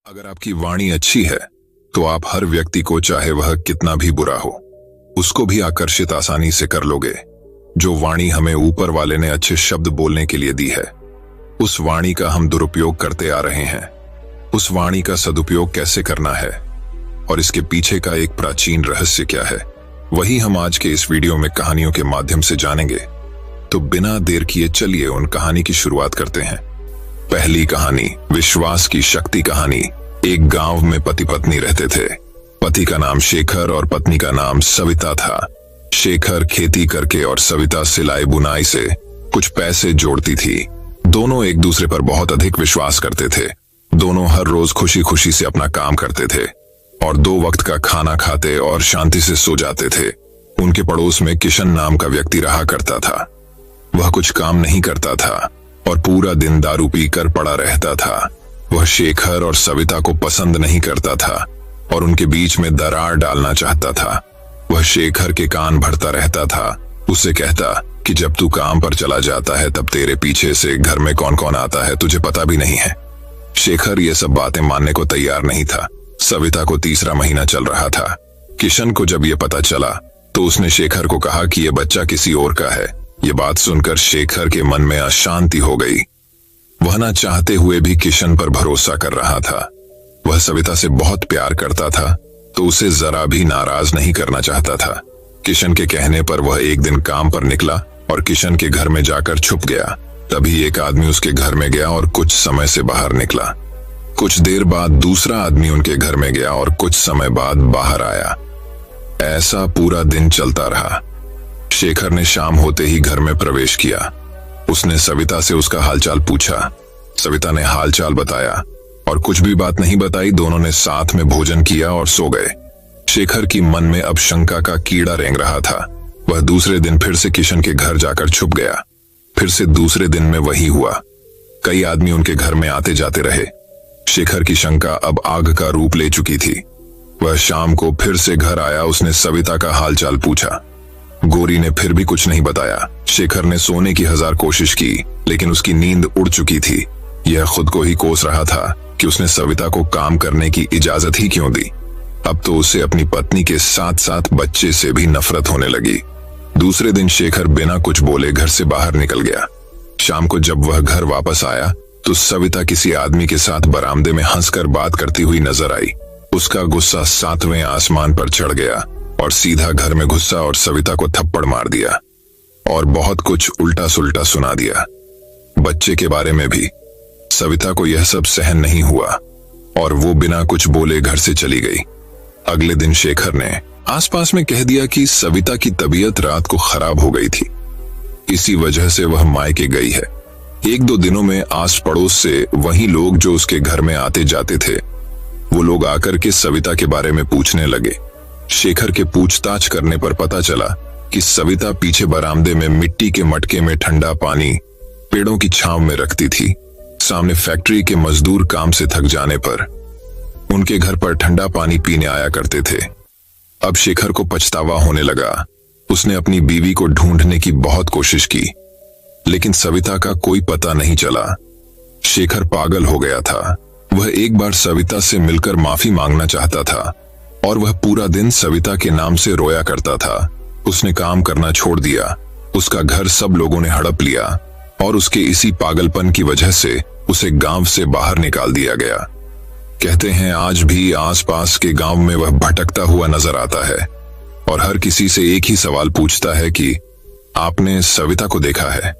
अगर आपकी वाणी अच्छी है तो आप हर व्यक्ति को, चाहे वह कितना भी बुरा हो, उसको भी आकर्षित आसानी से कर लोगे। जो वाणी हमें ऊपर वाले ने अच्छे शब्द बोलने के लिए दी है, उस वाणी का हम दुरुपयोग करते आ रहे हैं। उस वाणी का सदुपयोग कैसे करना है और इसके पीछे का एक प्राचीन रहस्य क्या है, वही हम आज के इस वीडियो में कहानियों के माध्यम से जानेंगे। तो बिना देर किए चलिए उन कहानी की शुरुआत करते हैं। पहली कहानी, विश्वास की शक्ति कहानी। एक गांव में पति पत्नी रहते थे। पति का नाम शेखर और पत्नी का नाम सविता था। शेखर खेती करके और सविता सिलाई बुनाई से कुछ पैसे जोड़ती थी। दोनों एक दूसरे पर बहुत अधिक विश्वास करते थे। दोनों हर रोज खुशी खुशी से अपना काम करते थे और 2 वक्त का खाना खाते और शांति से सो जाते थे। उनके पड़ोस में किशन नाम का व्यक्ति रहा करता था। वह कुछ काम नहीं करता था और पूरा दिन दारू पीकर पड़ा रहता था। वह शेखर और सविता को पसंद नहीं करता था और उनके बीच में दरार डालना चाहता था। वह शेखर के कान भरता रहता था। उससे कहता कि जब तू काम पर चला जाता है तब तेरे पीछे से घर में कौन कौन आता है तुझे पता भी नहीं है। शेखर ये सब बातें मानने को तैयार नहीं था। सविता को 3रा महीना चल रहा था। किशन को जब ये पता चला तो उसने शेखर को कहा कि यह बच्चा किसी और का है। ये बात सुनकर शेखर के मन में अशांति हो गई। वह न चाहते हुए भी किशन पर भरोसा कर रहा था। वह सविता से बहुत प्यार करता था तो उसे जरा भी नाराज नहीं करना चाहता था। किशन के कहने पर वह एक दिन काम पर निकला और किशन के घर में जाकर छुप गया। तभी एक आदमी उसके घर में गया और कुछ समय से बाहर निकला। कुछ देर बाद दूसरा आदमी उनके घर में गया और कुछ समय बाद बाहर आया। ऐसा पूरा दिन चलता रहा। शेखर ने शाम होते ही घर में प्रवेश किया। उसने सविता से उसका हालचाल पूछा। सविता ने हालचाल बताया और कुछ भी बात नहीं बताई। दोनों ने साथ में भोजन किया और सो गए। शेखर की मन में अब शंका का कीड़ा रेंग रहा था। वह दूसरे दिन फिर से किशन के घर जाकर छुप गया। फिर से दूसरे दिन में वही हुआ। कई आदमी उनके घर में आते जाते रहे। शेखर की शंका अब आग का रूप ले चुकी थी। वह शाम को फिर से घर आया। उसने सविता का हालचाल पूछा। गोरी ने फिर भी कुछ नहीं बताया। शेखर ने सोने की 1000 कोशिश की लेकिन उसकी नींद उड़ चुकी थी। यह खुद को ही कोस रहा था कि उसने सविता को काम करने की इजाजत ही क्यों दी। अब तो उसे अपनी पत्नी के साथ साथ बच्चे से भी नफरत होने लगी। दूसरे दिन शेखर बिना कुछ बोले घर से बाहर निकल गया। शाम को जब वह घर वापस आया तो सविता किसी आदमी के साथ बरामदे में हंसकर बात करती हुई नजर आई। उसका गुस्सा 7वें आसमान पर चढ़ गया और सीधा घर में घुसा और सविता को थप्पड़ मार दिया और बहुत कुछ उल्टा सुल्टा सुना दिया। बच्चे के बारे में भी। सविता को यह सब सहन नहीं हुआ और वो बिना कुछ बोले घर से चली गई। अगले दिन शेखर ने आसपास में कह दिया कि सविता की तबीयत रात को खराब हो गई थी। इसी वजह से वह मायके गई है। 1-2 दिनों में आस पड़ोस से वही लोग जो उसके घर में आते जाते थे, वो लोग आकर के सविता के बारे में पूछने लगे। शेखर के पूछताछ करने पर पता चला कि सविता पीछे बरामदे में मिट्टी के मटके में ठंडा पानी पेड़ों की छांव में रखती थी। सामने फैक्ट्री के मजदूर काम से थक जाने पर उनके घर पर ठंडा पानी पीने आया करते थे। अब शेखर को पछतावा होने लगा। उसने अपनी बीवी को ढूंढने की बहुत कोशिश की लेकिन सविता का कोई पता नहीं चला। शेखर पागल हो गया था। वह एक बार सविता से मिलकर माफी मांगना चाहता था और वह पूरा दिन सविता के नाम से रोया करता था। उसने काम करना छोड़ दिया। उसका घर सब लोगों ने हड़प लिया और उसके इसी पागलपन की वजह से उसे गांव से बाहर निकाल दिया गया। कहते हैं आज भी आसपास के गांव में वह भटकता हुआ नजर आता है और हर किसी से एक ही सवाल पूछता है कि आपने सविता को देखा है।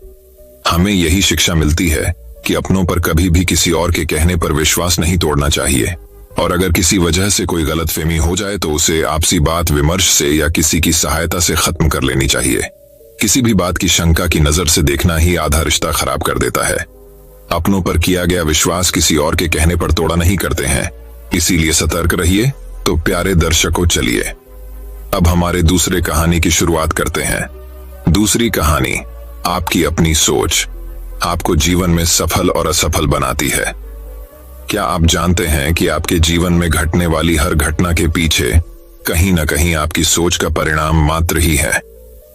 हमें यही शिक्षा मिलती है कि अपनों पर कभी भी किसी और के कहने पर विश्वास नहीं तोड़ना चाहिए और अगर किसी वजह से कोई गलतफहमी हो जाए तो उसे आपसी बात विमर्श से या किसी की सहायता से खत्म कर लेनी चाहिए। किसी भी बात की शंका की नजर से देखना ही आधा रिश्ता खराब कर देता है। अपनों पर किया गया विश्वास किसी और के कहने पर तोड़ा नहीं करते हैं। इसीलिए सतर्क रहिए। तो प्यारे दर्शकों, चलिए अब हमारे दूसरे कहानी की शुरुआत करते हैं। दूसरी कहानी, आपकी अपनी सोच आपको जीवन में सफल और असफल बनाती है। क्या आप जानते हैं कि आपके जीवन में घटने वाली हर घटना के पीछे कहीं न कहीं आपकी सोच का परिणाम मात्र ही है।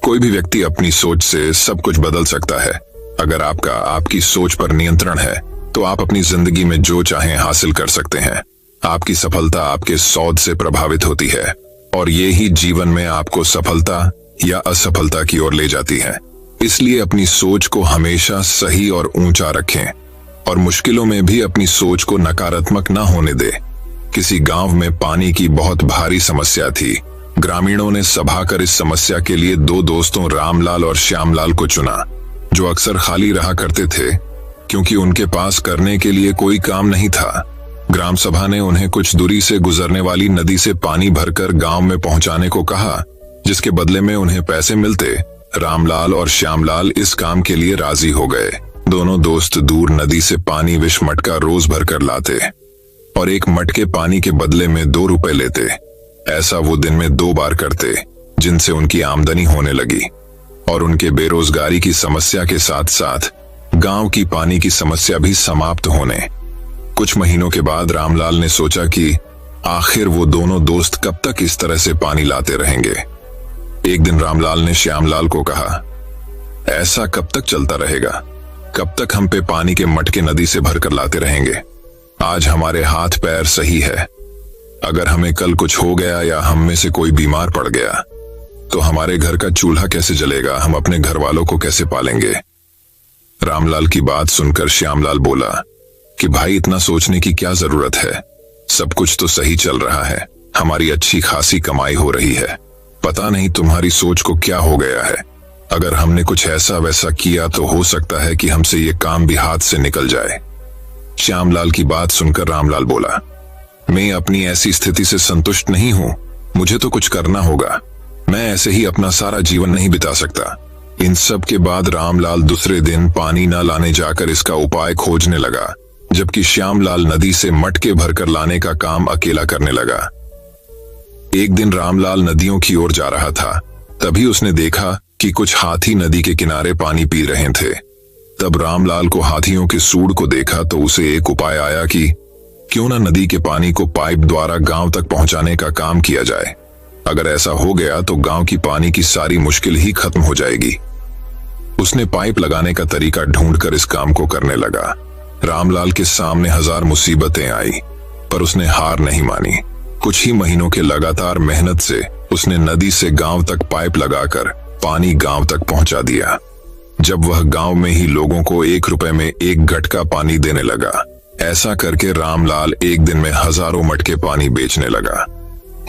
कोई भी व्यक्ति अपनी सोच से सब कुछ बदल सकता है। अगर आपकी सोच पर नियंत्रण है तो आप अपनी जिंदगी में जो चाहें हासिल कर सकते हैं। आपकी सफलता आपके सोच से प्रभावित होती है और ये ही जीवन में आपको सफलता या असफलता की ओर ले जाती है। इसलिए अपनी सोच को हमेशा सही और ऊंचा रखें और मुश्किलों में भी अपनी सोच को नकारात्मक न होने दें। किसी गांव में पानी की बहुत भारी समस्या थी। ग्रामीणों ने सभा कर इस समस्या के लिए दो दोस्तों रामलाल और श्यामलाल को चुना, जो अक्सर खाली रहा करते थे क्योंकि उनके पास करने के लिए कोई काम नहीं था। ग्राम सभा ने उन्हें कुछ दूरी से गुजरने वाली नदी से पानी भरकर गांव में पहुंचाने को कहा, जिसके बदले में उन्हें पैसे मिलते। रामलाल और श्यामलाल इस काम के लिए राजी हो गए। दोनों दोस्त दूर नदी से पानी विष मटका रोज भरकर लाते और एक मटके पानी के बदले में 2 रुपए लेते। ऐसा वो दिन में 2 बार करते, जिनसे उनकी आमदनी होने लगी और उनके बेरोजगारी की समस्या के साथ साथ गांव की पानी की समस्या भी समाप्त होने। कुछ महीनों के बाद रामलाल ने सोचा कि आखिर वो दोनों दोस्त कब तक इस तरह से पानी लाते रहेंगे। एक दिन रामलाल ने श्यामलाल को कहा, ऐसा कब तक चलता रहेगा? कब तक हम पे पानी के मटके नदी से भरकर लाते रहेंगे? आज हमारे हाथ पैर सही है, अगर हमें कल कुछ हो गया या हम में से कोई बीमार पड़ गया तो हमारे घर का चूल्हा कैसे जलेगा? हम अपने घर वालों को कैसे पालेंगे? रामलाल की बात सुनकर श्यामलाल बोला कि भाई, इतना सोचने की क्या जरूरत है? सब कुछ तो सही चल रहा है, हमारी अच्छी खासी कमाई हो रही है। पता नहीं तुम्हारी सोच को क्या हो गया है। अगर हमने कुछ ऐसा वैसा किया तो हो सकता है कि हमसे ये काम भी हाथ से निकल जाए। श्यामलाल की बात सुनकर रामलाल बोला, मैं अपनी ऐसी स्थिति से संतुष्ट नहीं हूं, मुझे तो कुछ करना होगा। मैं ऐसे ही अपना सारा जीवन नहीं बिता सकता। इन सब के बाद रामलाल दूसरे दिन पानी न लाने जाकर इसका उपाय खोजने लगा, जबकि श्यामलाल नदी से मटके भरकर लाने का काम अकेला करने लगा। एक दिन रामलाल नदियों की ओर जा रहा था, तभी उसने देखा कि कुछ हाथी नदी के किनारे पानी पी रहे थे। तब रामलाल को हाथियों के सूंड को देखा तो उसे एक उपाय आया कि क्यों ना नदी के पानी को पाइप द्वारा गांव तक पहुंचाने का काम किया जाए। अगर ऐसा हो गया तो गांव की पानी की सारी मुश्किल ही खत्म हो जाएगी। उसने पाइप लगाने का तरीका ढूंढकर इस काम को करने लगा। रामलाल के सामने 1000 मुसीबतें आई, पर उसने हार नहीं मानी। कुछ ही महीनों के लगातार मेहनत से उसने नदी से गांव तक पाइप लगाकर पानी गांव तक पहुंचा दिया। जब वह गांव में ही लोगों को 1 रुपए में 1 घटका पानी देने लगा। ऐसा करके रामलाल एक दिन में हजारों मटके पानी बेचने लगा।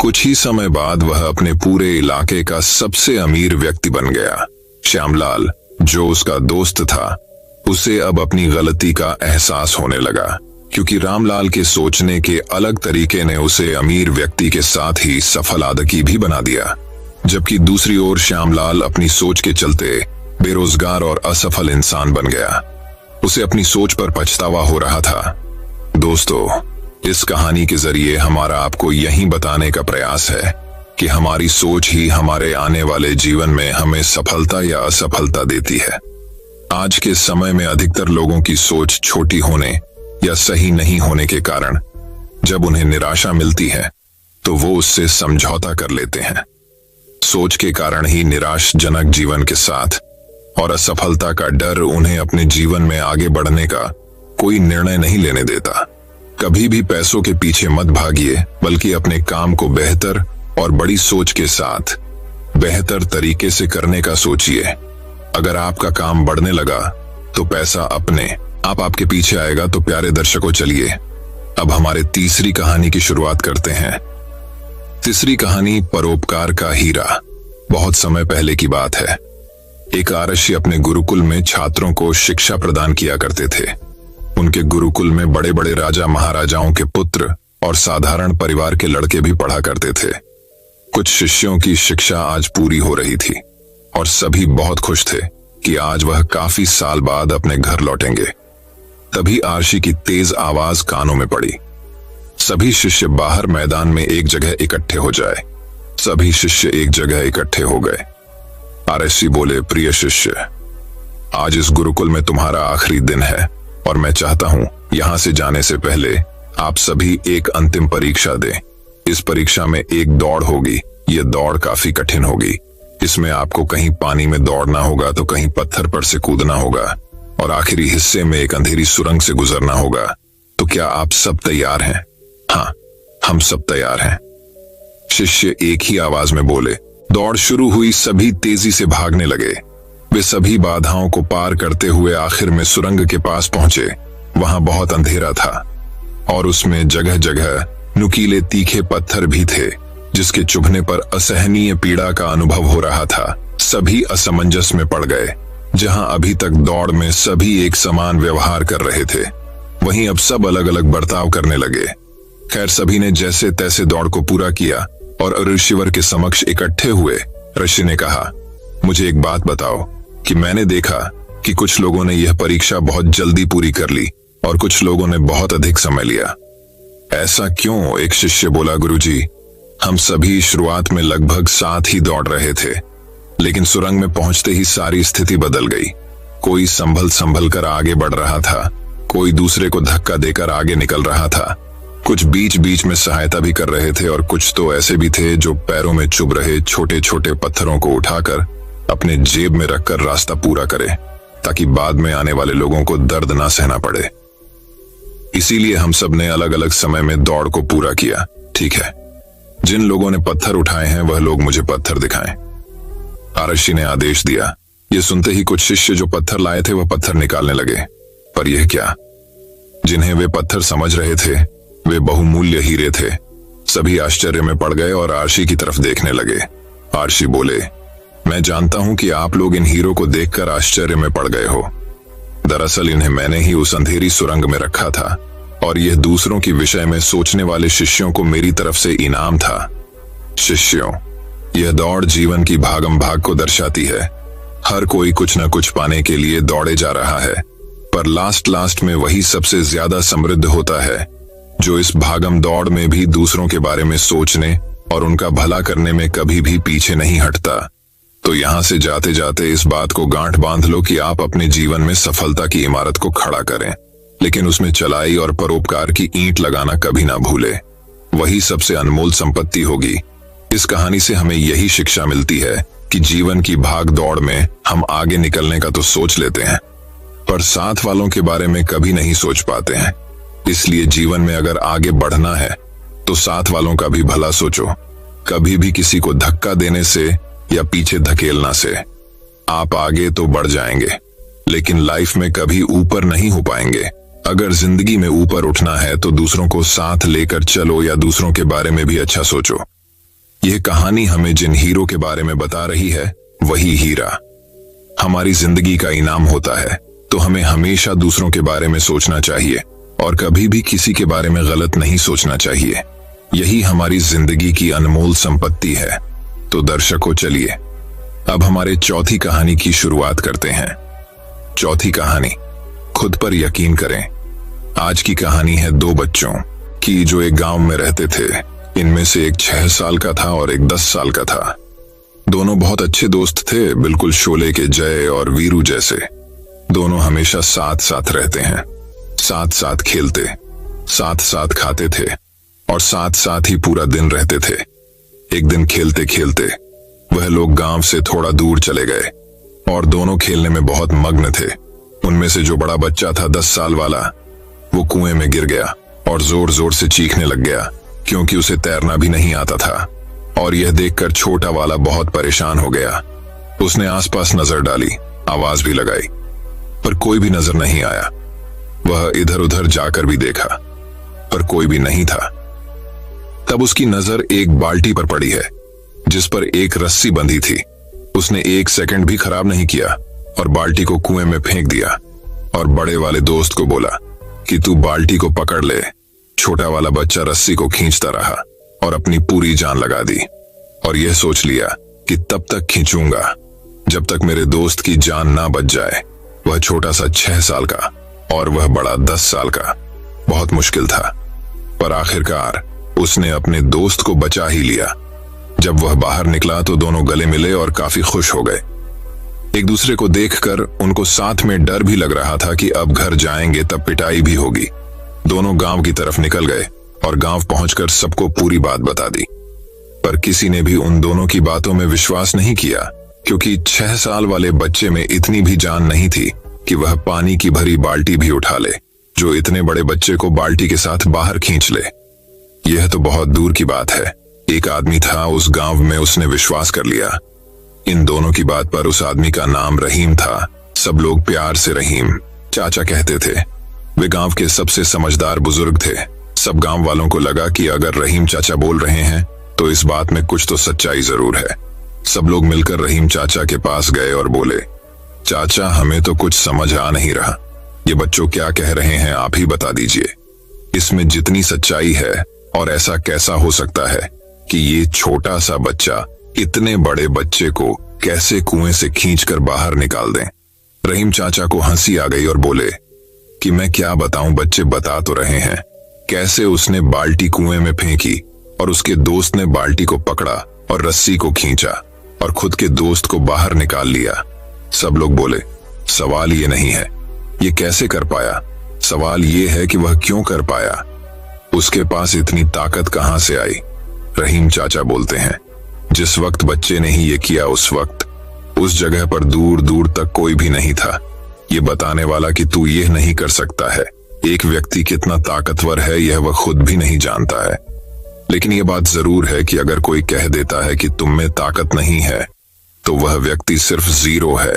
कुछ ही समय बाद वह अपने पूरे इलाके का सबसे अमीर व्यक्ति बन गया। श्यामलाल, जो उसका दोस्त था, उसे अब अपनी गलती का एहसास होने लगा, क्योंकि रामलाल के सोचने के अलग तरीके ने उसे अमीर व्यक्ति के साथ ही सफल आदमी भी बना दिया। जबकि दूसरी ओर श्यामलाल अपनी सोच के चलते बेरोजगार और असफल इंसान बन गया। उसे अपनी सोच पर पछतावा हो रहा था। दोस्तों, इस कहानी के जरिए हमारा आपको यही बताने का प्रयास है कि हमारी सोच ही हमारे आने वाले जीवन में हमें सफलता या असफलता देती है। आज के समय में अधिकतर लोगों की सोच छोटी होने या सही नहीं होने के कारण जब उन्हें निराशा मिलती है तो वो उससे समझौता कर लेते हैं। सोच के कारण ही निराशजनक जीवन के साथ और असफलता का डर उन्हें अपने जीवन में आगे बढ़ने का कोई निर्णय नहीं लेने देता। कभी भी पैसों के पीछे मत भागिए, बल्कि अपने काम को बेहतर और बड़ी सोच के साथ बेहतर तरीके से करने का सोचिए। अगर आपका काम बढ़ने लगा तो पैसा अपने आप आपके पीछे आएगा। तो प्यारे दर्शकों, चलिए अब हमारे तीसरी कहानी की शुरुआत करते हैं। तीसरी कहानी परोपकार का हीरा। बहुत समय पहले की बात है। एक आरष्य अपने गुरुकुल में छात्रों को शिक्षा प्रदान किया करते थे। उनके गुरुकुल में बड़े बड़े राजा महाराजाओं के पुत्र और साधारण परिवार के लड़के भी पढ़ा करते थे। कुछ शिष्यों की शिक्षा आज पूरी हो रही थी और सभी बहुत खुश थे कि आज वह काफी साल बाद अपने घर लौटेंगे। तभी आरशी की तेज आवाज कानों में पड़ी। सभी शिष्य बाहर मैदान में एक जगह इकट्ठे हो जाए। सभी शिष्य एक जगह इकट्ठे हो गए। आरशी बोले, प्रिय शिष्य, आज इस गुरुकुल में तुम्हारा आखिरी दिन है और मैं चाहता हूं यहां से जाने से पहले आप सभी एक अंतिम परीक्षा दें। इस परीक्षा में एक दौड़ होगी। यह दौड़ काफी कठिन होगी। इसमें आपको कहीं पानी में दौड़ना होगा तो कहीं पत्थर पर से कूदना होगा और आखिरी हिस्से में एक अंधेरी सुरंग से गुजरना होगा। तो क्या आप सब तैयार हैं? हाँ, हम सब तैयार हैं। शिष्य एक ही आवाज में बोले। दौड़ शुरू हुई, सभी तेजी से भागने लगे। वे सभी बाधाओं को पार करते हुए आखिर में सुरंग के पास पहुंचे। वहां बहुत अंधेरा था और उसमें जगह जगह नुकीले तीखे पत्थर भी थे, जिसके चुभने पर असहनीय पीड़ा का अनुभव हो रहा था। सभी असमंजस में पड़ गए। जहां अभी तक दौड़ में सभी एक समान व्यवहार कर रहे थे, वहीं अब सब अलग अलग बर्ताव करने लगे। खैर, सभी ने जैसे तैसे दौड़ को पूरा किया और ऋषिवर के समक्ष इकट्ठे हुए। ऋषि ने कहा, मुझे एक बात बताओ कि मैंने देखा कि कुछ लोगों ने यह परीक्षा बहुत जल्दी पूरी कर ली और कुछ लोगों ने बहुत अधिक समय लिया। ऐसा क्यों? एक शिष्य बोला, गुरुजी, हम सभी शुरुआत में लगभग साथ ही दौड़ रहे थे, लेकिन सुरंग में पहुंचते ही सारी स्थिति बदल गई। कोई संभल कर आगे बढ़ रहा था, कोई दूसरे को धक्का देकर आगे निकल रहा था, कुछ बीच बीच में सहायता भी कर रहे थे और कुछ तो ऐसे भी थे जो पैरों में चुभ रहे छोटे छोटे पत्थरों को उठाकर अपने जेब में रखकर रास्ता पूरा करे, ताकि बाद में आने वाले लोगों को दर्द ना सहना पड़े। इसीलिए हम सब ने अलग अलग समय में दौड़ को पूरा किया। ठीक है, जिन लोगों ने पत्थर उठाए हैं वह लोग मुझे पत्थर दिखाएं। ऋषि ने आदेश दिया। यह सुनते ही कुछ शिष्य जो पत्थर लाए थे वह पत्थर निकालने लगे। पर यह क्या? जिन्हें वे पत्थर समझ रहे थे वे बहुमूल्य हीरे थे। सभी आश्चर्य में पड़ गए और आर्षि की तरफ देखने लगे। आर्षि बोले, मैं जानता हूं कि आप लोग इन हीरों को देखकर आश्चर्य में पड़ गए हो। दरअसल इन्हें मैंने ही उस अंधेरी सुरंग में रखा था और यह दूसरों के विषय में सोचने वाले शिष्यों को मेरी तरफ से इनाम था। शिष्यों, यह दौड़ जीवन की भागम भाग को दर्शाती है। हर कोई कुछ न कुछ पाने के लिए दौड़े जा रहा है, पर लास्ट में वही सबसे ज्यादा समृद्ध होता है जो इस भागम दौड़ में भी दूसरों के बारे में सोचने और उनका भला करने में कभी भी पीछे नहीं हटता। तो यहां से जाते जाते इस बात को गांठ बांध लो कि आप अपने जीवन में सफलता की इमारत को खड़ा करें, लेकिन उसमें चलाई और परोपकार की ईंट लगाना कभी ना भूले। वही सबसे अनमोल संपत्ति होगी। इस कहानी से हमें यही शिक्षा मिलती है कि जीवन की भाग दौड़ में हम आगे निकलने का तो सोच लेते हैं, पर साथ वालों के बारे में कभी नहीं सोच पाते हैं। इसलिए जीवन में अगर आगे बढ़ना है तो साथ वालों का भी भला सोचो। कभी भी किसी को धक्का देने से या पीछे धकेलना से आप आगे तो बढ़ जाएंगे, लेकिन लाइफ में कभी ऊपर नहीं हो पाएंगे। अगर जिंदगी में ऊपर उठना है तो दूसरों को साथ लेकर चलो या दूसरों के बारे में भी अच्छा सोचो। यह कहानी हमें जिन हीरो के बारे में बता रही है वही हीरा हमारी जिंदगी का इनाम होता है। तो हमें हमेशा दूसरों के बारे में सोचना चाहिए और कभी भी किसी के बारे में गलत नहीं सोचना चाहिए। यही हमारी जिंदगी की अनमोल संपत्ति है। तो दर्शकों, चलिए अब हमारे चौथी कहानी की शुरुआत करते हैं। चौथी कहानी, खुद पर यकीन करें। आज की कहानी है दो बच्चों की जो एक गांव में रहते थे। इनमें से एक 6 साल का था और एक 10 साल का था। दोनों बहुत अच्छे दोस्त थे, बिल्कुल शोले के जय और वीरू जैसे। दोनों हमेशा साथ साथ रहते हैं, साथ साथ खेलते, साथ साथ खाते थे और साथ साथ ही पूरा दिन रहते थे। एक दिन खेलते खेलते वह लोग गांव से थोड़ा दूर चले गए और दोनों खेलने में बहुत मग्न थे। उनमें से जो बड़ा बच्चा था 10 साल वाला, वो कुएं में गिर गया और जोर जोर से चीखने लग गया क्योंकि उसे तैरना भी नहीं आता था। और यह देखकर छोटा वाला बहुत परेशान हो गया। उसने आसपास नजर डाली, आवाज भी लगाई, पर कोई भी नजर नहीं आया। वह इधर उधर जाकर भी देखा, पर कोई भी नहीं था। तब उसकी नजर एक बाल्टी पर पड़ी है जिस पर एक रस्सी बंधी थी। उसने 1 सेकंड भी खराब नहीं किया और बाल्टी को कुएं में फेंक दिया और बड़े वाले दोस्त को बोला कि तू बाल्टी को पकड़ ले। छोटा वाला बच्चा रस्सी को खींचता रहा और अपनी पूरी जान लगा दी और यह सोच लिया कि तब तक खींचूंगा जब तक मेरे दोस्त की जान ना बच जाए। वह छोटा सा 6 साल का और वह बड़ा 10 साल का। बहुत मुश्किल था, पर आखिरकार उसने अपने दोस्त को बचा ही लिया। जब वह बाहर निकला तो दोनों गले मिले और काफी खुश हो गए। एक दूसरे को देखकर उनको साथ में डर भी लग रहा था कि अब घर जाएंगे तब पिटाई भी होगी। दोनों गांव की तरफ निकल गए और गांव पहुंचकर सबको पूरी बात बता दी, पर किसी ने भी उन दोनों की बातों में विश्वास नहीं किया क्योंकि 6 साल वाले बच्चे में इतनी भी जान नहीं थी कि वह पानी की भरी बाल्टी भी उठा ले, जो इतने बड़े बच्चे को बाल्टी के साथ बाहर खींच ले। यह तो बहुत दूर की बात है। एक आदमी था उस गांव में, उसने विश्वास कर लिया। इन दोनों की बात पर उस आदमी का नाम रहीम था। सब लोग प्यार से रहीम चाचा कहते थे। वे गांव के सबसे समझदार बुजुर्ग थे। सब गांव वालों को लगा कि अगर रहीम चाचा बोल रहे हैं तो इस बात में कुछ तो सच्चाई जरूर है। सब लोग मिलकर रहीम चाचा के पास गए और बोले, चाचा हमें तो कुछ समझ आ नहीं रहा, ये बच्चों क्या कह रहे हैं, आप ही बता दीजिए। इसमें जितनी सच्चाई है और ऐसा कैसा हो सकता है कि ये छोटा सा बच्चा इतने बड़े बच्चे को कैसे कुएं से खींचकर बाहर निकाल दें। रहीम चाचा को हंसी आ गई और बोले कि मैं क्या बताऊं, बच्चे बता तो रहे हैं कैसे उसने बाल्टी कुएं में फेंकी और उसके दोस्त ने बाल्टी को पकड़ा और रस्सी को खींचा और खुद के दोस्त को बाहर निकाल लिया। सब लोग बोले, सवाल ये नहीं है ये कैसे कर पाया, सवाल ये है कि वह क्यों कर पाया, उसके पास इतनी ताकत कहां से आई। रहीम चाचा बोलते हैं, जिस वक्त बच्चे ने ही ये किया उस वक्त उस जगह पर दूर दूर तक कोई भी नहीं था ये बताने वाला कि तू ये नहीं कर सकता है। एक व्यक्ति कितना ताकतवर है यह वह खुद भी नहीं जानता है। लेकिन यह बात जरूर है कि अगर कोई कह देता है कि तुम में ताकत नहीं है तो वह व्यक्ति सिर्फ जीरो है।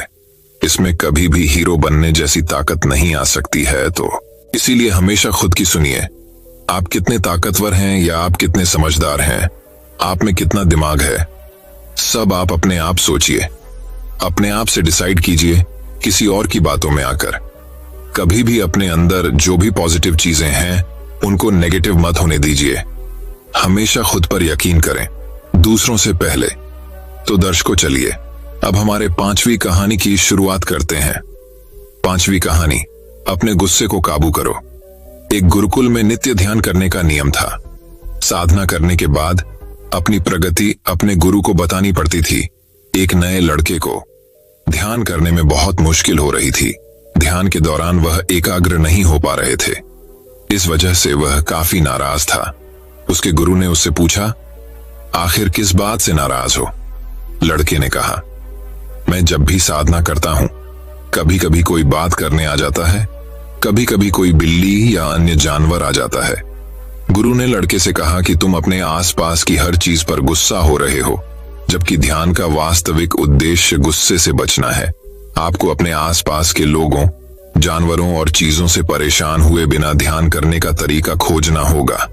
इसमें कभी भी हीरो बनने जैसी ताकत नहीं आ सकती है। तो इसीलिए हमेशा खुद की सुनिए। आप कितने ताकतवर हैं या आप कितने समझदार हैं, आप में कितना दिमाग है, सब आप अपने आप सोचिए। अपने आप से डिसाइड कीजिए, किसी और की बातों में आकर। कभी भी अपने अंदर जो भी पॉजिटिव चीजें हैं उनको नेगेटिव मत होने दीजिए। हमेशा खुद पर यकीन करें, दूसरों से पहले। तो दर्शकों चलिए अब हमारे 5वीं कहानी की शुरुआत करते हैं। 5वीं कहानी, अपने गुस्से को काबू करो। एक गुरुकुल में नित्य ध्यान करने का नियम था। साधना करने के बाद अपनी प्रगति अपने गुरु को बतानी पड़ती थी। एक नए लड़के को ध्यान करने में बहुत मुश्किल हो रही थी। ध्यान के दौरान वह एकाग्र नहीं हो पा रहे थे। इस वजह से वह काफी नाराज था। उसके गुरु ने उससे पूछा, आखिर किस बात से नाराज हो? लड़के ने कहा, मैं जब भी साधना करता हूं कभी कभी कोई बात करने आ जाता है, कभी कभी कोई बिल्ली या अन्य जानवर आ जाता है। गुरु ने लड़के से कहा कि तुम अपने आसपास की हर चीज पर गुस्सा हो रहे हो, जबकि ध्यान का वास्तविक उद्देश्य गुस्से से बचना है। आपको अपने आसपास के लोगों, जानवरों और चीजों से परेशान हुए बिना ध्यान करने का तरीका खोजना होगा।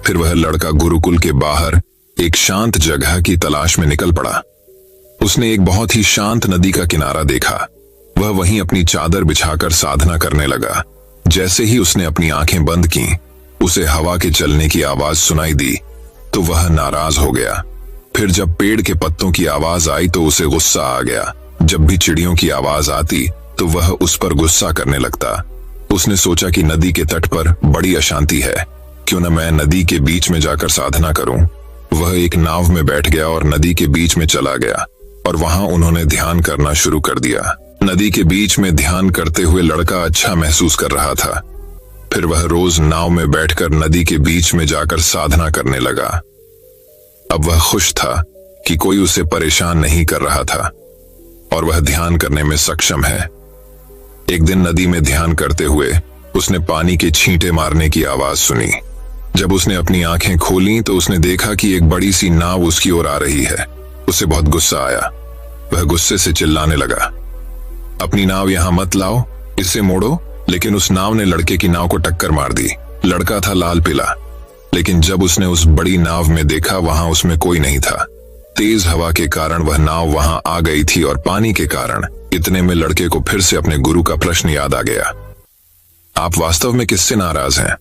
फिर वह लड़का गुरुकुल के बाहर एक शांत जगह की तलाश में निकल पड़ा। उसने एक बहुत ही शांत नदी का किनारा देखा। वह वहीं अपनी चादर बिछाकर साधना करने लगा। जैसे ही उसने अपनी आंखें बंद की, उसे हवा के चलने की आवाज सुनाई दी तो वह नाराज हो गया। फिर जब पेड़ के पत्तों की आवाज आई तो उसे गुस्सा आ गया। जब भी चिड़ियों की आवाज आती तो वह उस पर गुस्सा करने लगता। उसने सोचा कि नदी के तट पर बड़ी अशांति है, क्यों न मैं नदी के बीच में जाकर साधना करूं। वह एक नाव में बैठ गया और नदी के बीच में चला गया और वहां उन्होंने ध्यान करना शुरू कर दिया। नदी के बीच में ध्यान करते हुए लड़का अच्छा महसूस कर रहा था। फिर वह रोज नाव में बैठकर नदी के बीच में जाकर साधना करने लगा। अब वह खुश था कि कोई उसे परेशान नहीं कर रहा था और वह ध्यान करने में सक्षम है। एक दिन नदी में ध्यान करते हुए उसने पानी के छींटे मारने की आवाज सुनी। जब उसने अपनी आंखें खोली तो उसने देखा कि एक बड़ी सी नाव उसकी ओर आ रही है। उसे बहुत गुस्सा आया। वह गुस्से से चिल्लाने लगा, अपनी नाव यहां मत लाओ, इसे मोड़ो। लेकिन उस नाव ने लड़के की नाव को टक्कर मार दी। लड़का था लाल पीला, लेकिन जब उसने उस बड़ी नाव में देखा वहां उसमें कोई नहीं था। तेज हवा के कारण वह नाव वहां आ गई थी और पानी के कारण। इतने में लड़के को फिर से अपने गुरु का प्रश्न याद आ गया, आप वास्तव में किससे नाराज हैं?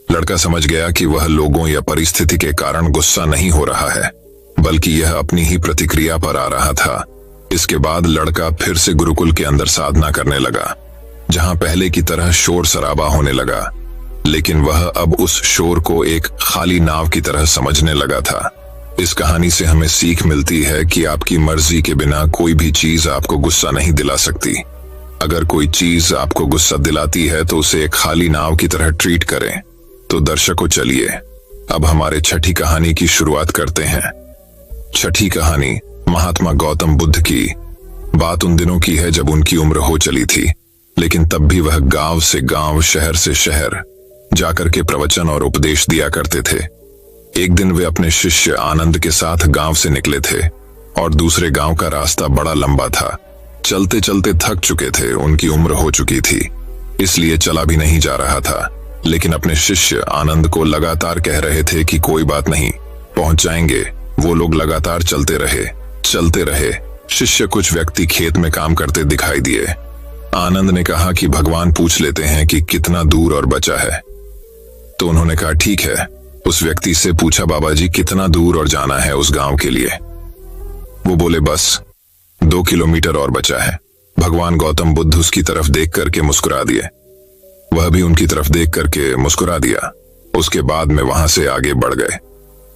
लड़का समझ गया कि वह लोगों या परिस्थिति के कारण गुस्सा नहीं हो रहा है, बल्कि यह अपनी ही प्रतिक्रिया पर आ रहा था। इसके बाद लड़का फिर से गुरुकुल के अंदर साधना करने लगा, जहां पहले की तरह शोर शराबा होने लगा। लेकिन वह अब उस शोर को एक खाली नाव की तरह समझने लगा था। इस कहानी से हमें सीख मिलती है कि आपकी मर्जी के बिना कोई भी चीज आपको गुस्सा नहीं दिला सकती। अगर कोई चीज आपको गुस्सा दिलाती है तो उसे एक खाली नाव की तरह ट्रीट करें। तो दर्शकों चलिए अब हमारे छठी कहानी की शुरुआत करते हैं। छठी कहानी महात्मा गौतम बुद्ध की। बात उन दिनों की है जब उनकी उम्र हो चली थी, लेकिन तब भी वह गांव से गांव, शहर से शहर जाकर के प्रवचन और उपदेश दिया करते थे। एक दिन बुद्ध भगवान श्री कृष्ण के पास गए। एक दिन वे अपने शिष्य आनंद के साथ गांव से निकले थे और दूसरे गांव का रास्ता बड़ा लंबा था। चलते चलते थक चुके थे, उनकी उम्र हो चुकी थी, इसलिए चला भी नहीं जा रहा था। लेकिन अपने शिष्य आनंद को लगातार कह रहे थे कि कोई बात नहीं, पहुंच जाएंगे। वो लोग लगातार चलते रहे। शिष्य कुछ व्यक्ति खेत में काम करते दिखाई दिए। आनंद ने कहा कि भगवान पूछ लेते हैं कि कितना दूर और बचा है। तो उन्होंने कहा ठीक है। उस व्यक्ति से पूछा, बाबा जी कितना दूर और जाना है उस गांव के लिए? वो बोले बस 2 किलोमीटर और बचा है। भगवान गौतम बुद्ध उसकी तरफ देख करके मुस्कुरा दिए, वह भी उनकी तरफ देख करके मुस्कुरा दिया। उसके बाद में वहां से आगे बढ़ गए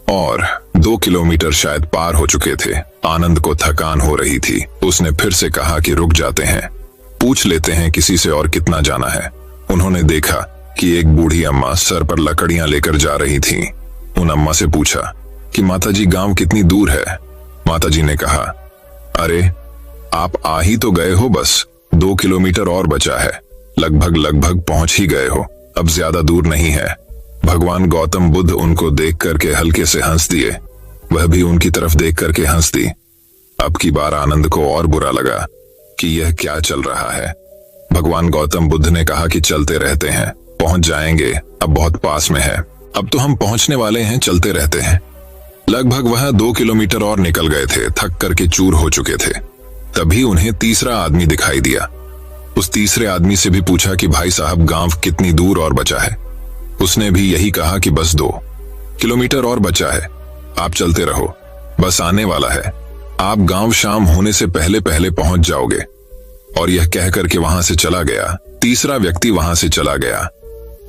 और 2 किलोमीटर शायद पार हो चुके थे। आनंद को थकान हो रही थी। उसने फिर से कहा कि रुक जाते हैं, पूछ लेते हैं किसी से और कितना जाना है। उन्होंने देखा कि एक बूढ़ी अम्मा सर पर लकड़ियां लेकर जा रही थी। उन अम्मा से पूछा कि माताजी गांव कितनी दूर है? माताजी ने कहा, अरे आप आ ही तो गए हो, बस 2 किलोमीटर और बचा है, लगभग पहुंच ही गए हो, अब ज्यादा दूर नहीं है। भगवान गौतम बुद्ध उनको देख करके हल्के से हंस दिए, वह भी उनकी तरफ देख करके हंस दी। अब की बार आनंद को और बुरा लगा कि यह क्या चल रहा है। भगवान गौतम बुद्ध ने कहा कि चलते रहते हैं, पहुंच जाएंगे, अब बहुत पास में है, अब तो हम पहुंचने वाले हैं, चलते रहते हैं। लगभग वह 2 किलोमीटर और निकल गए थे, थक करके चूर हो चुके थे। तभी उन्हें तीसरा आदमी दिखाई दिया। उस तीसरे आदमी से भी पूछा कि भाई साहब गांव कितनी दूर और बचा है? उसने भी यही कहा कि बस 2 किलोमीटर और बचा है, आप चलते रहो, बस आने वाला है, आप गांव शाम होने से पहले पहले पहुंच जाओगे। और यह कह करके वहां से चला गया। तीसरा व्यक्ति वहां से चला गया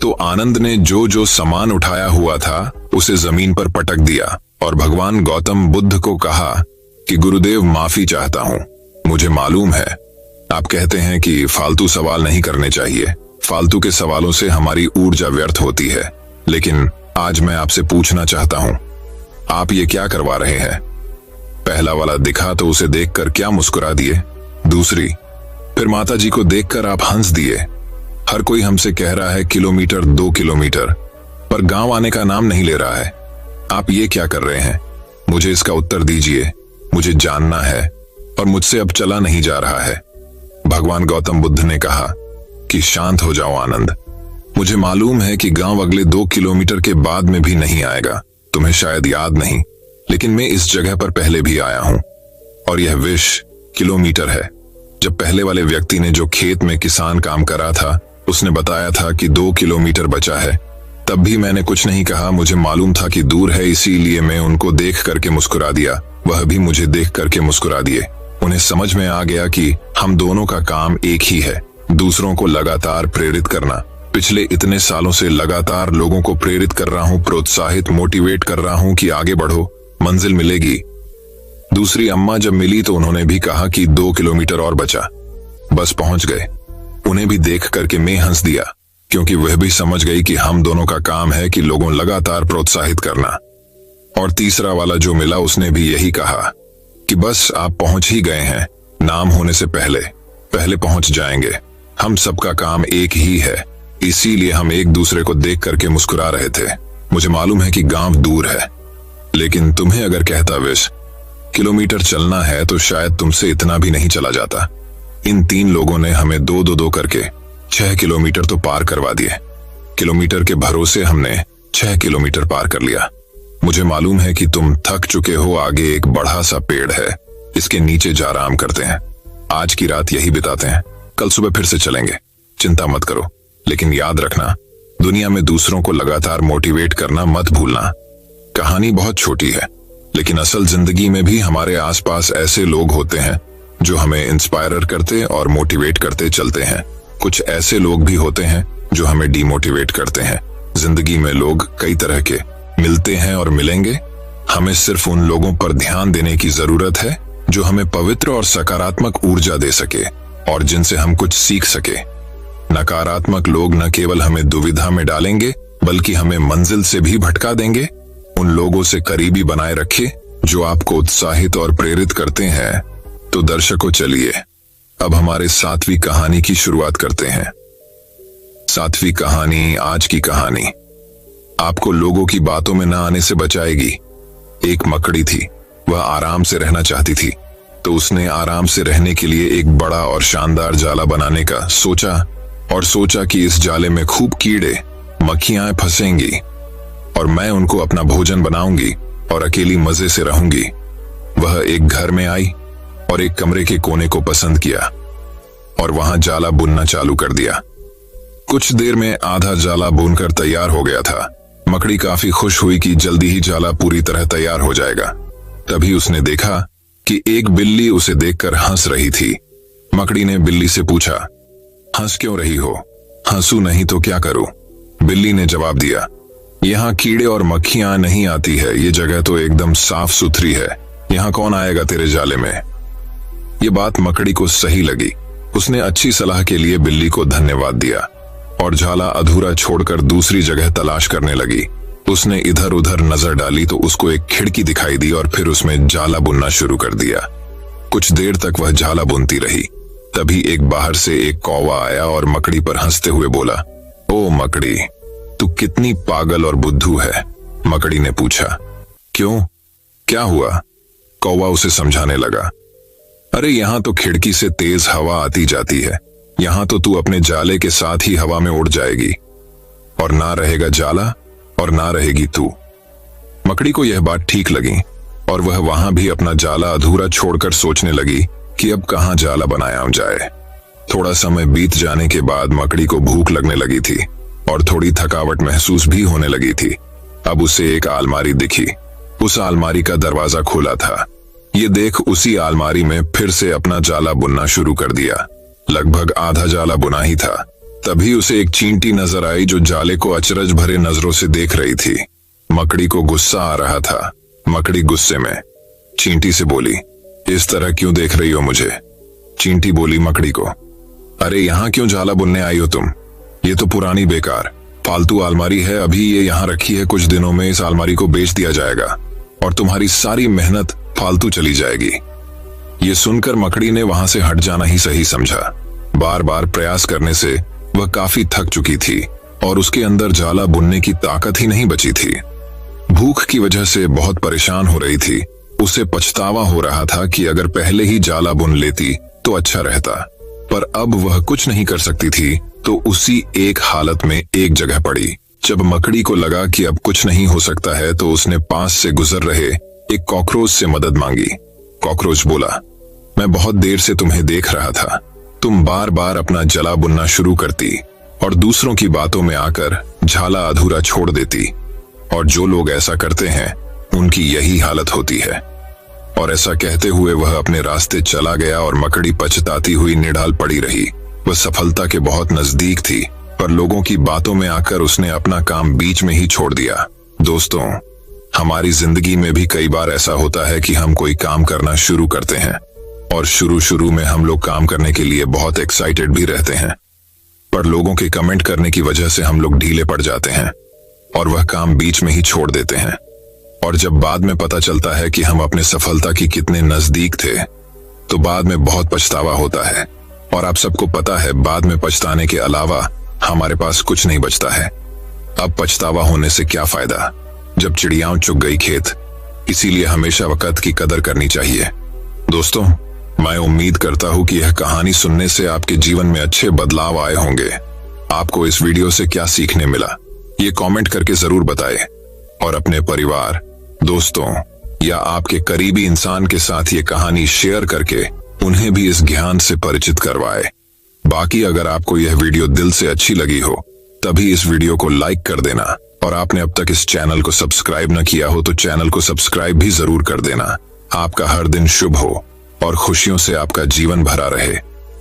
तो आनंद ने जो सामान उठाया हुआ था उसे जमीन पर पटक दिया और भगवान गौतम बुद्ध को कहा कि गुरुदेव माफी चाहता हूं, मुझे मालूम है आप कहते हैं कि फालतू सवाल नहीं करने चाहिए, फालतू के सवालों से हमारी ऊर्जा व्यर्थ होती है, लेकिन आज मैं आपसे पूछना चाहता हूं, आप ये क्या करवा रहे हैं? पहला वाला दिखा तो उसे देखकर क्या मुस्कुरा दिए, दूसरी फिर माताजी को देखकर आप हंस दिए। हर कोई हमसे कह रहा है किलोमीटर 2 किलोमीटर, पर गांव आने का नाम नहीं ले रहा है, आप ये क्या कर रहे हैं? मुझे इसका उत्तर दीजिए, मुझे जानना है और मुझसे अब चला नहीं जा रहा है। भगवान गौतम बुद्ध ने कहा कि शांत हो जाओ आनंद, मुझे मालूम है कि गांव अगले 2 किलोमीटर के बाद में भी नहीं आएगा, तुम्हें शायद याद नहीं, लेकिन मैं इस जगह पर पहले भी आया हूं और यह 20 किलोमीटर है। जब पहले वाले व्यक्ति ने जो खेत में किसान काम करा था उसने बताया था कि 2 किलोमीटर बचा है, तब भी मैंने कुछ नहीं कहा, मुझे मालूम था कि दूर है, इसीलिए मैं उनको देख करके मुस्कुरा दिया, वह भी मुझे देख करके मुस्कुरा दिए। उन्हें समझ में आ गया कि हम दोनों का काम एक ही है, दूसरों को लगातार प्रेरित करना। पिछले इतने सालों से लगातार लोगों को प्रेरित कर रहा हूं, प्रोत्साहित मोटिवेट कर रहा हूं कि आगे बढ़ो, मंजिल मिलेगी। दूसरी अम्मा जब मिली तो उन्होंने भी कहा कि 2 किलोमीटर और बचा, बस पहुंच गए। उन्हें भी देख करके मैं हंस दिया, क्योंकि वह भी समझ गई कि हम दोनों का काम है कि लोगों लगातार प्रोत्साहित करना। और तीसरा वाला जो मिला उसने भी यही कहा कि बस आप पहुंच ही गए हैं, नाम होने से पहले पहले पहुंच जाएंगे, हम सबका काम एक ही है, इसीलिए हम एक दूसरे को देख करके मुस्कुरा रहे थे। मुझे मालूम है कि गांव दूर है, लेकिन तुम्हें अगर कहता 20 किलोमीटर चलना है तो शायद तुमसे इतना भी नहीं चला जाता। इन 3 लोगों ने हमें 2-2 करके 6 किलोमीटर तो पार करवा दिए। किलोमीटर के भरोसे हमने 6 किलोमीटर पार कर लिया। मुझे मालूम है कि तुम थक चुके हो, आगे एक बड़ा सा पेड़ है, इसके नीचे जा आराम करते हैं, आज की रात यही बिताते हैं, कल सुबह फिर से चलेंगे, चिंता मत करो, लेकिन याद रखना दुनिया में दूसरों को लगातार मोटिवेट करना मत भूलना। कहानी बहुत छोटी है, लेकिन असल जिंदगी में भी हमारे आसपास ऐसे लोग होते हैं जो हमें इंस्पायर करते और मोटिवेट करते चलते हैं। कुछ ऐसे लोग भी होते हैं जो हमें डिमोटिवेट करते हैं। जिंदगी में लोग कई तरह के मिलते हैं और मिलेंगे, हमें सिर्फ उन लोगों पर ध्यान देने की जरूरत है जो हमें पवित्र और सकारात्मक ऊर्जा दे सके और जिनसे हम कुछ सीख सके। नकारात्मक लोग न केवल हमें दुविधा में डालेंगे बल्कि हमें मंजिल से भी भटका देंगे। उन लोगों से करीबी बनाए रखिए जो आपको उत्साहित और प्रेरित करते हैं। तो दर्शकों, चलिए अब हमारे 7वीं कहानी की शुरुआत करते हैं। 7वीं कहानी, आज की कहानी। आपको लोगों की बातों में न आने से बचाएगी। एक मकड़ी थी, वह आराम से रहना चाहती थी, तो उसने आराम से रहने के लिए एक बड़ा और शानदार जाला बनाने का सोचा कि इस जाले में खूब कीड़े मक्खियां फंसेंगी और मैं उनको अपना भोजन बनाऊंगी और अकेली मजे से रहूंगी। वह एक घर में आई और एक कमरे के कोने को पसंद किया और वहां जाला बुनना चालू कर दिया। कुछ देर में आधा जाला बुनकर तैयार हो गया था। मकड़ी काफी खुश हुई कि जल्दी ही जाला पूरी तरह तैयार हो जाएगा। तभी उसने देखा कि एक बिल्ली उसे देखकर हंस रही थी। मकड़ी ने बिल्ली से पूछा, हंस क्यों रही हो? हंसू नहीं तो क्या करूं? बिल्ली ने जवाब दिया, यहाँ कीड़े और मक्खियां नहीं आती है, ये जगह तो एकदम साफ सुथरी है, यहाँ कौन आएगा तेरे जाले में? ये बात मकड़ी को सही लगी। उसने अच्छी सलाह के लिए बिल्ली को धन्यवाद दिया और जाला अधूरा छोड़कर दूसरी जगह तलाश करने लगी। उसने इधर उधर नजर डाली तो उसको एक खिड़की दिखाई दी और फिर उसमें जाला बुनना शुरू कर दिया। कुछ देर तक वह जाला बुनती रही। तभी एक बाहर से एक कौवा आया और मकड़ी पर हंसते हुए बोला, ओ मकड़ी, तू कितनी पागल और बुद्धू है? मकड़ी ने पूछा। क्यों, क्या हुआ? कौवा उसे समझाने लगा। अरे यहाँ तो खिड़की से तेज हवा आती जाती है, यहाँ तो तू अपने जाले के साथ ही हवा में उड़ जाएगी और ना रहेगा जाला और ना रहेगी तू। मकड़ी को यह बात ठीक लगी और वह वहां भी अपना जाला अधूरा छोड़कर सोचने लगी कि अब कहां जाला बनाया जाए। थोड़ा समय बीत जाने के बाद मकड़ी को भूख लगने लगी थी और थोड़ी थकावट महसूस भी होने लगी थी। अब उसे एक अलमारी दिखी। उस अलमारी का दरवाजा खुला था। ये देख उसी अलमारी में फिर से अपना जाला बुनना शुरू कर दिया। लगभग आधा जाला बुना ही था। तभी उसे एक चींटी नजर आई जो जाले को अचरज भरे नजरों से देख रही थी। मकड़ी को गुस्सा आ रहा था। मकड़ी गुस्से में चींटी से बोली, इस तरह क्यों देख रही हो मुझे? चींटी बोली मकड़ी को, अरे यहाँ क्यों जाला बुनने आई हो तुम? ये तो पुरानी बेकार फालतू अलमारी है, अभी ये यहाँ रखी है, कुछ दिनों में इस अलमारी को बेच दिया जाएगा और तुम्हारी सारी मेहनत फालतू चली जाएगी। ये सुनकर मकड़ी ने वहां से हट जाना ही सही समझा। बार बार प्रयास करने से वह काफी थक चुकी थी और उसके अंदर जाला बुनने की ताकत ही नहीं बची थी। भूख की वजह से बहुत परेशान हो रही थी। उसे पछतावा हो रहा था कि अगर पहले ही जाला बुन लेती तो अच्छा रहता, पर अब वह कुछ नहीं कर सकती थी, तो उसी एक हालत में एक जगह पड़ी। जब मकड़ी को लगा कि अब कुछ नहीं हो सकता है तो उसने पास से गुजर रहे एक कॉकरोच से मदद मांगी। कॉकरोच बोला, मैं बहुत देर से तुम्हें देख रहा था, तुम बार बार अपना जला बुनना शुरू करती और दूसरों की बातों में आकर झाला अधूरा छोड़ देती, और जो लोग ऐसा करते हैं उनकी यही हालत होती है। और ऐसा कहते हुए वह अपने रास्ते चला गया और मकड़ी पछताती हुई निढाल पड़ी रही। वह सफलता के बहुत नजदीक थी, पर लोगों की बातों में आकर उसने अपना काम बीच में ही छोड़ दिया। दोस्तों, हमारी जिंदगी में भी कई बार ऐसा होता है कि हम कोई काम करना शुरू करते हैं और शुरू में हम लोग काम करने के लिए बहुत एक्साइटेड भी रहते हैं, पर लोगों के कमेंट करने की वजह से हम लोग ढीले पड़ जाते हैं और वह काम बीच में ही छोड़ देते हैं। और जब बाद में पता चलता है कि हम अपने सफलता की कितने नजदीक थे, तो बाद में बहुत पछतावा होता है। और आप सबको पता है, बाद में पछताने के अलावा हमारे पास कुछ नहीं बचता है। अब पछतावा होने से क्या फायदा जब चिड़ियाओं चुग गई खेत। इसीलिए हमेशा वक्त की कदर करनी चाहिए। दोस्तों, मैं उम्मीद करता हूं कि यह कहानी सुनने से आपके जीवन में अच्छे बदलाव आए होंगे। आपको इस वीडियो से क्या सीखने मिला, ये कमेंट करके जरूर बताएं और अपने परिवार, दोस्तों या आपके करीबी इंसान के साथ ये कहानी शेयर करके उन्हें भी इस ज्ञान से परिचित करवाएं। बाकी अगर आपको यह वीडियो दिल से अच्छी लगी हो तभी इस वीडियो को लाइक कर देना, और आपने अब तक इस चैनल को सब्सक्राइब न किया हो तो चैनल को सब्सक्राइब भी जरूर कर देना। आपका हर दिन शुभ हो और खुशियों से आपका जीवन भरा रहे।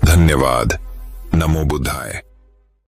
धन्यवाद। नमो बुद्धाय।